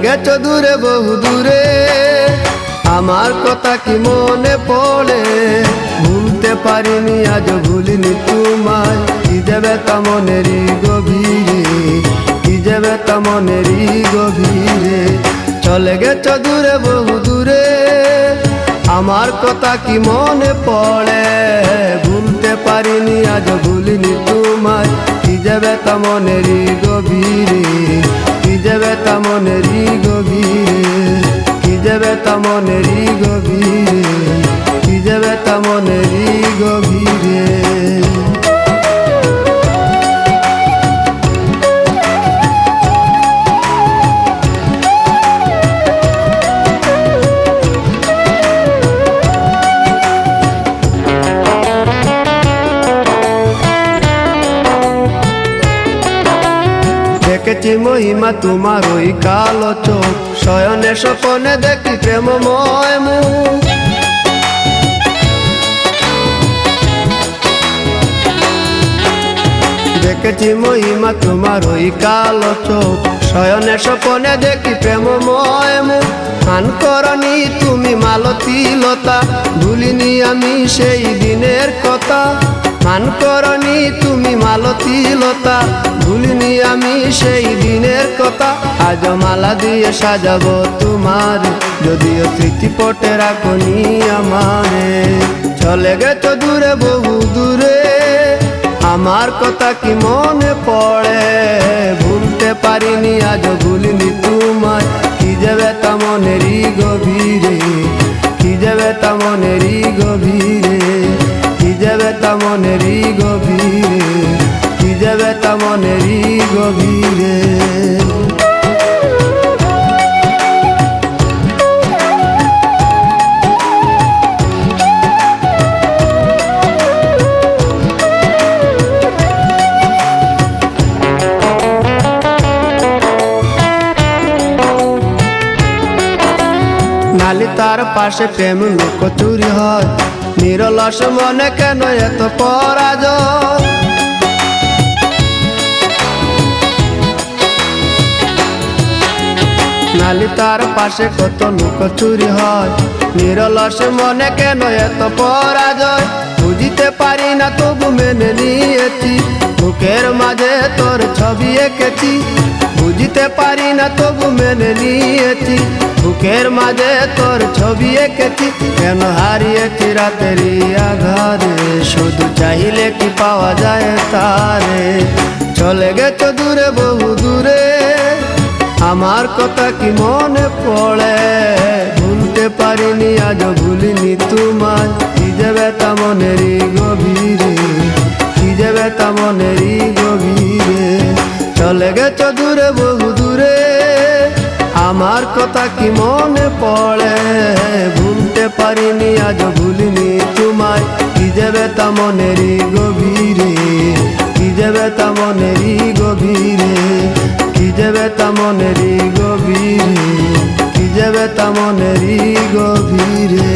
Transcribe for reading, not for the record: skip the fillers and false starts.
গেছো দূরে বহু দূরে, আমার কথা কি মনে পড়ে? ভুলতে পারিনি আজ ভুলিনি তোমায়, কি দেবে তা মনেরই গভীরে, কি দেবে তা মনেরই গভীরে। চলে গেছো দূরে বহু দূরে, আমার কথা কি মনে পড়ে? ভুলতে পারিনি আজ ভুলিনি তোমায়, কি দেবে তা মনেরই গভীরে, কি দেবে তা মনেরই গভীরে, কি দেবে তা মনেরই গভীরে, কি দেবে তা মনেরই গভীরে। দেখেছি মহিমা তোমার ওই কালো চোখ, শয়নে স্বপনে দেখি প্রেমময় মুখ। দেখেছি মহিমা তোমার ওই কালো চোখ, শয়নে স্বপনে দেখি প্রেমময় মুখ। খান করনি তুমি মালতী লতা, ভুলিনি আমি সেই দিনের কথা। মান করনি তুমি মালতী লতা, ভুলিনি আমি সেই দিনের কথা। আজ মালা দিয়ে সাজাবো তোমার, যদিও স্মৃতিপটে রাখনি আমারে। চলে গেছো দূরে বহু দূরে, আমার কথা কি মনে পড়ে? ভুলতে পারিনি আজ ভুলিনি তোমায়, কি যাবে তা মনেরই গভীরে, কি যাবে তা মনেরই গভীরে, কি যাবে তা মনেরই গভীরে, কি যাবে তা মনেরই গভীরে। নালি তার পাশে প্রেম লুকোচুরি হয়, নিরলস মনে কেন এত পরাজয়? নালি তার পাশে কত লুকোচুরি হয়, নিরলস মনে কেন এত পরাজয়? বুঝিতে পারি না তবু মেনে নিয়েছি, বুকের মাঝে তোর ছবি এঁকেছি। বুঝিতে পারি না তবু মেনে নিয়েছি, বুকের মাঝে তোর ছবি এঁকেছি। কেন হারিয়েছি রাতেরই আধারে, শুধু চাইলে কি পাওয়া যায় তারে? চলে গেছো দূরে বহু দূরে, আমার কথা কি মনে পড়ে? ভুলতে পারিনি আজ ভুলিনি তোমায়, কি যাবে তা মনেরই গভীরে, কি যাবে তা মনেরই গভীরে। চলে গেছো দূরে বহু দূরে, আমার কথা কি মনে পড়ে? ভুলতে পারিনি আজ ভুলিনি তোমায়, কি যাবে তা মনেরই গভীরে, কি যাবে তা মনেরই গভীরে, কি যাবে তা মনেরই গভীরে, কি যাবে তা মনেরই গভীরে।